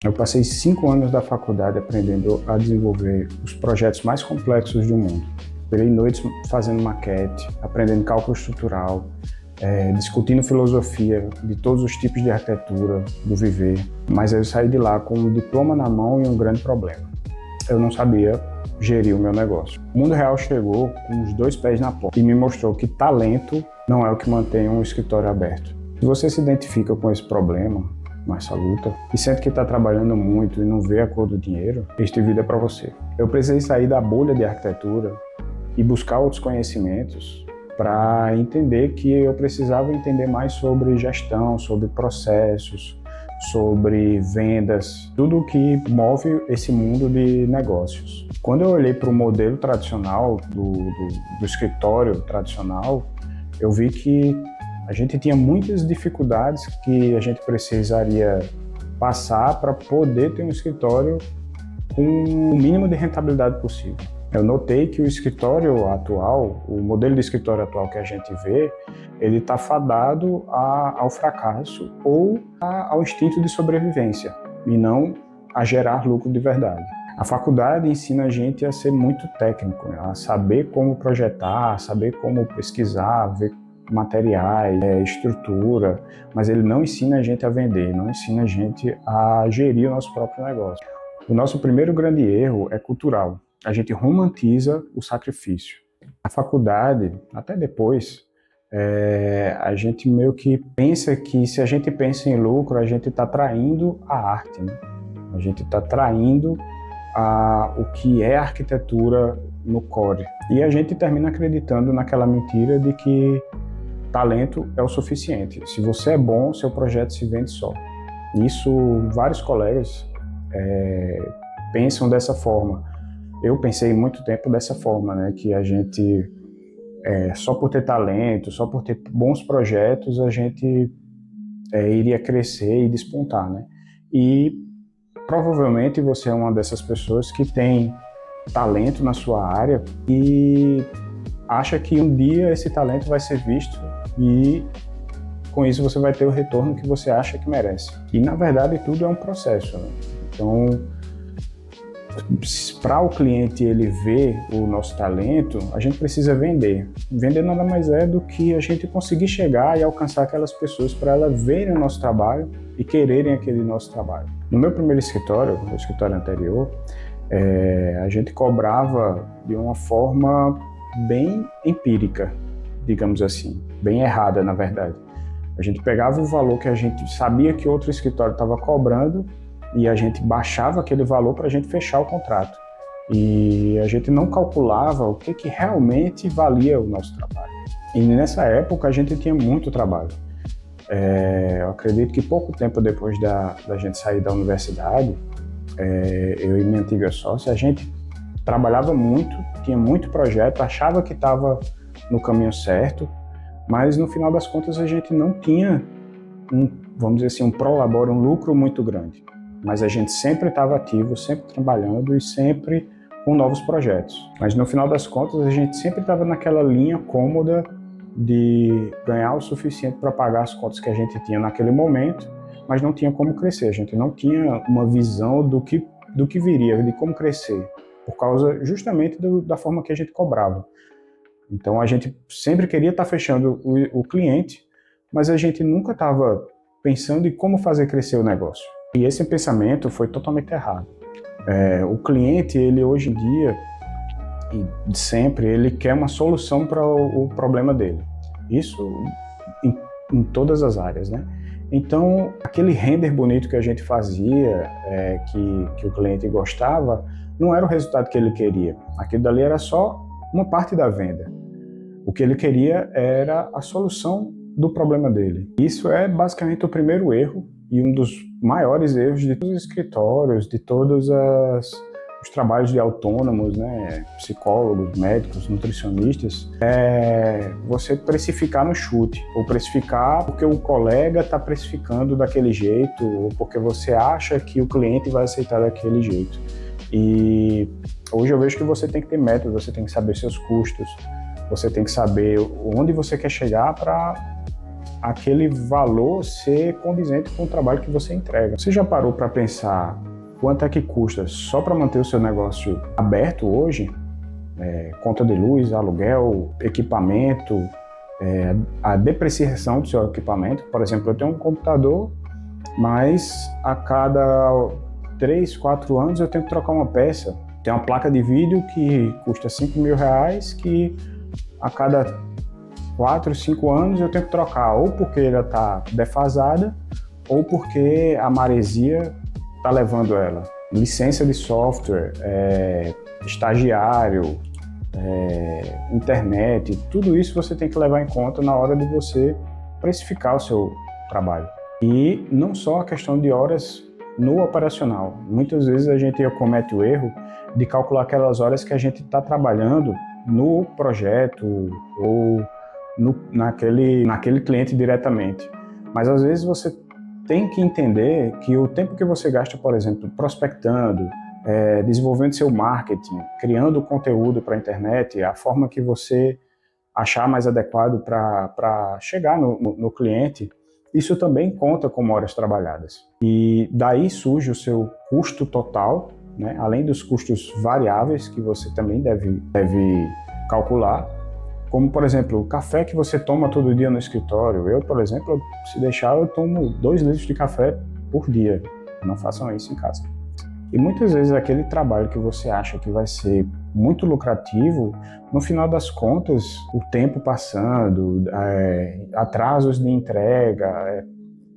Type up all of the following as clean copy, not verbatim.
Eu passei 5 anos da faculdade aprendendo a desenvolver os projetos mais complexos do mundo. Virei noites fazendo maquete, aprendendo cálculo estrutural, discutindo filosofia de todos os tipos de arquitetura, do viver. Mas eu saí de lá com um diploma na mão e um grande problema. Eu não sabia gerir o meu negócio. O mundo real chegou com os 2 pés na porta e me mostrou que talento não é o que mantém um escritório aberto. Se você se identifica com esse problema, com essa luta, e sente que está trabalhando muito e não vê a cor do dinheiro, este vídeo é para você. Eu precisei sair da bolha de arquitetura e buscar outros conhecimentos para entender que eu precisava entender mais sobre gestão, sobre processos, sobre vendas, tudo o que move esse mundo de negócios. Quando eu olhei para o modelo tradicional do escritório tradicional, eu vi que a gente tinha muitas dificuldades que a gente precisaria passar para poder ter um escritório com o mínimo de rentabilidade possível. Eu notei que o escritório atual, o modelo de escritório atual que a gente vê, ele está fadado ao fracasso ou ao instinto de sobrevivência e não a gerar lucro de verdade. A faculdade ensina a gente a ser muito técnico, a saber como projetar, a saber como pesquisar, ver materiais, estrutura, mas ele não ensina a gente a vender, não ensina a gente a gerir o nosso próprio negócio. O nosso primeiro grande erro é cultural. A gente romantiza o sacrifício. A faculdade, até depois, a gente meio que pensa que se a gente pensa em lucro, a gente está traindo a arte, né? A gente está traindo o que é arquitetura no core. E a gente termina acreditando naquela mentira de que talento é o suficiente. Se você é bom, seu projeto se vende só. Isso, vários colegas pensam dessa forma. Eu pensei muito tempo dessa forma, né? Que a gente, só por ter talento, só por ter bons projetos, a gente iria crescer e despontar, né? E provavelmente você é uma dessas pessoas que tem talento na sua área e acha que um dia esse talento vai ser visto e com isso você vai ter o retorno que você acha que merece. E na verdade tudo é um processo, né? Então, para o cliente ele ver o nosso talento, a gente precisa vender. Vender nada mais é do que a gente conseguir chegar e alcançar aquelas pessoas para elas verem o nosso trabalho e quererem aquele nosso trabalho. No meu primeiro escritório, no escritório anterior, a gente cobrava de uma forma bem empírica, digamos assim, bem errada na verdade. A gente pegava o valor que a gente sabia que outro escritório estava cobrando e a gente baixava aquele valor para a gente fechar o contrato. E a gente não calculava o que realmente valia o nosso trabalho. E nessa época a gente tinha muito trabalho. Eu acredito que pouco tempo depois da gente sair da universidade, eu e minha antiga sócia, a gente trabalhava muito, tinha muito projeto, achava que estava no caminho certo, mas no final das contas a gente não tinha vamos dizer assim, um prolabore, um lucro muito grande. Mas a gente sempre estava ativo, sempre trabalhando e sempre com novos projetos. Mas no final das contas a gente sempre estava naquela linha cômoda de ganhar o suficiente para pagar as contas que a gente tinha naquele momento, mas não tinha como crescer. A gente não tinha uma visão do que viria, de como crescer, por causa justamente da forma que a gente cobrava. Então a gente sempre queria estar fechando o cliente, mas a gente nunca estava pensando em como fazer crescer o negócio. E esse pensamento foi totalmente errado. O cliente, ele hoje em dia, e sempre, ele quer uma solução para o problema dele. Isso em todas as áreas, né? Então, aquele render bonito que a gente fazia, que o cliente gostava, não era o resultado que ele queria. Aquilo dali era só uma parte da venda. O que ele queria era a solução do problema dele. Isso é basicamente o primeiro erro e um dos maiores erros de todos os escritórios, de todos os trabalhos de autônomos, né, psicólogos, médicos, nutricionistas, você precificar no chute, ou precificar porque o colega está precificando daquele jeito, ou porque você acha que o cliente vai aceitar daquele jeito. E hoje eu vejo que você tem que ter método, você tem que saber seus custos, você tem que saber onde você quer chegar para aquele valor ser condizente com o trabalho que você entrega. Você já parou para pensar quanto é que custa só para manter o seu negócio aberto hoje? Conta de luz, aluguel, equipamento, a depreciação do seu equipamento. Por exemplo, eu tenho um computador, mas a cada 3, 4 anos eu tenho que trocar uma peça. Tem uma placa de vídeo que custa R$5.000, que a cada 4, 5 anos eu tenho que trocar, ou porque ela está defasada, ou porque a maresia está levando ela. Licença de software, estagiário, internet, tudo isso você tem que levar em conta na hora de você precificar o seu trabalho. E não só a questão de horas no operacional. Muitas vezes a gente comete o erro de calcular aquelas horas que a gente está trabalhando no projeto ou naquele cliente diretamente. Mas às vezes você tem que entender que o tempo que você gasta, por exemplo, prospectando, desenvolvendo seu marketing, criando conteúdo para a internet, a forma que você achar mais adequado para chegar no cliente, isso também conta como horas trabalhadas. E daí surge o seu custo total, né? Além dos custos variáveis que você também deve calcular, como, por exemplo, o café que você toma todo dia no escritório. Eu, por exemplo, se deixar, eu tomo 2 litros de café por dia. Não façam isso em casa. E muitas vezes aquele trabalho que você acha que vai ser muito lucrativo, no final das contas, o tempo passando, atrasos de entrega,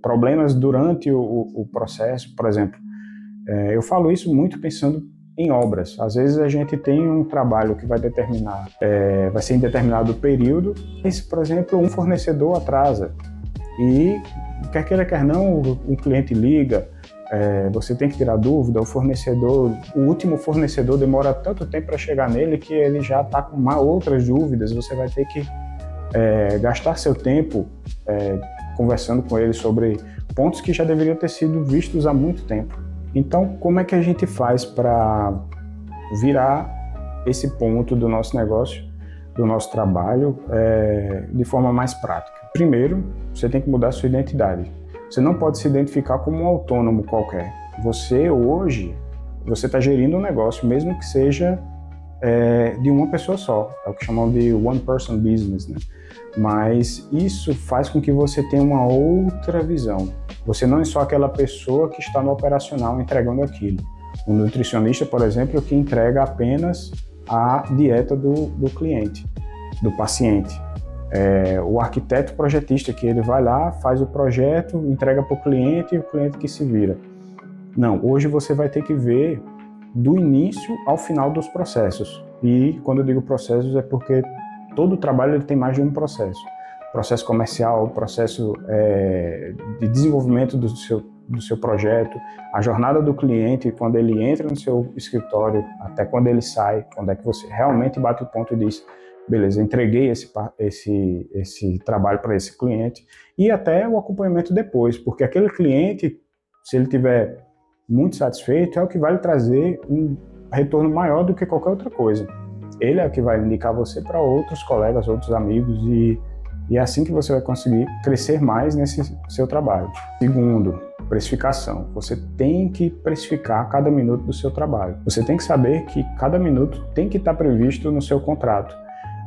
problemas durante o processo, por exemplo. Eu falo isso muito pensando em obras. Às vezes a gente tem um trabalho que vai ser em determinado período, mas, por exemplo, um fornecedor atrasa e, quer queira, quer não, um cliente liga, você tem que tirar dúvida, o último fornecedor demora tanto tempo para chegar nele que ele já está com outras dúvidas, você vai ter que gastar seu tempo conversando com ele sobre pontos que já deveriam ter sido vistos há muito tempo. Então, como é que a gente faz para virar esse ponto do nosso negócio, do nosso trabalho, de forma mais prática? Primeiro, você tem que mudar a sua identidade. Você não pode se identificar como um autônomo qualquer. Você, hoje, você está gerindo um negócio, mesmo que seja de uma pessoa só. É o que chamam de one-person business, né? Mas isso faz com que você tenha uma outra visão. Você não é só aquela pessoa que está no operacional entregando aquilo. Um nutricionista, por exemplo, que entrega apenas a dieta do cliente, do paciente. O arquiteto projetista, que ele vai lá, faz o projeto, entrega para o cliente e o cliente que se vira. Não, hoje você vai ter que ver do início ao final dos processos. E quando eu digo processos é porque todo trabalho ele tem mais de um processo. Processo comercial, processo de desenvolvimento do seu projeto, a jornada do cliente, quando ele entra no seu escritório, até quando ele sai, quando é que você realmente bate o ponto e diz, beleza, entreguei esse trabalho para esse cliente, e até o acompanhamento depois, porque aquele cliente, se ele estiver muito satisfeito, é o que vai lhe trazer um retorno maior do que qualquer outra coisa. Ele é o que vai indicar você para outros colegas, outros amigos, e é assim que você vai conseguir crescer mais nesse seu trabalho. Segundo, precificação. Você tem que precificar cada minuto do seu trabalho. Você tem que saber que cada minuto tem que estar previsto no seu contrato,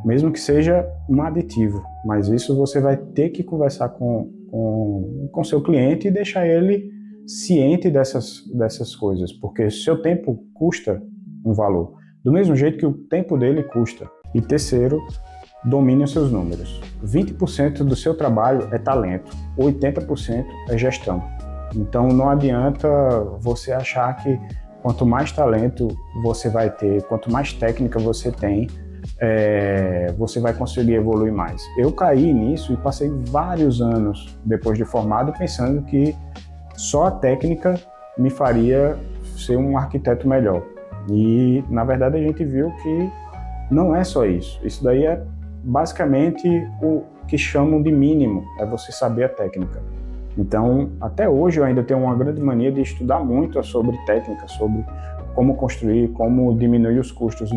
mesmo que seja um aditivo. Mas isso você vai ter que conversar com o seu cliente e deixar ele ciente dessas coisas, porque seu tempo custa um valor, do mesmo jeito que o tempo dele custa. E terceiro, domine os seus números. 20% do seu trabalho é talento, 80% é gestão. Então não adianta você achar que quanto mais talento você vai ter, quanto mais técnica você tem, você vai conseguir evoluir mais. Eu caí nisso e passei vários anos depois de formado pensando que só a técnica me faria ser um arquiteto melhor. E, na verdade, a gente viu que não é só isso. Isso daí é basicamente o que chamam de mínimo, é você saber a técnica. Então, até hoje eu ainda tenho uma grande mania de estudar muito sobre técnica, sobre como construir, como diminuir os custos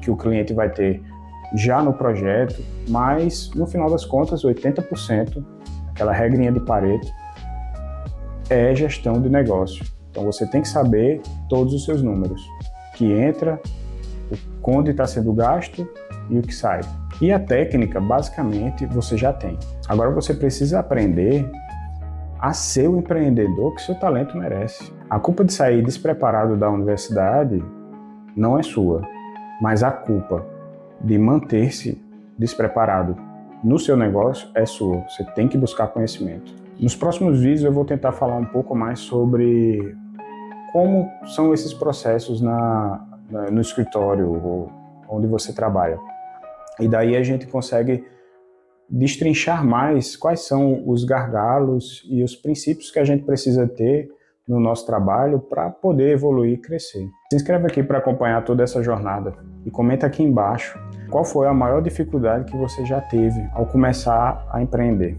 que o cliente vai ter já no projeto, mas, no final das contas, 80% aquela regrinha de Pareto, é gestão de negócio. Então você tem que saber todos os seus números, o que entra, onde está sendo gasto e o que sai. E a técnica, basicamente, você já tem. Agora você precisa aprender a ser o empreendedor que seu talento merece. A culpa de sair despreparado da universidade não é sua, mas a culpa de manter-se despreparado no seu negócio é sua. Você tem que buscar conhecimento. Nos próximos vídeos eu vou tentar falar um pouco mais sobre como são esses processos no escritório onde você trabalha. E daí a gente consegue destrinchar mais quais são os gargalos e os princípios que a gente precisa ter no nosso trabalho para poder evoluir e crescer. Se inscreve aqui para acompanhar toda essa jornada e comenta aqui embaixo qual foi a maior dificuldade que você já teve ao começar a empreender.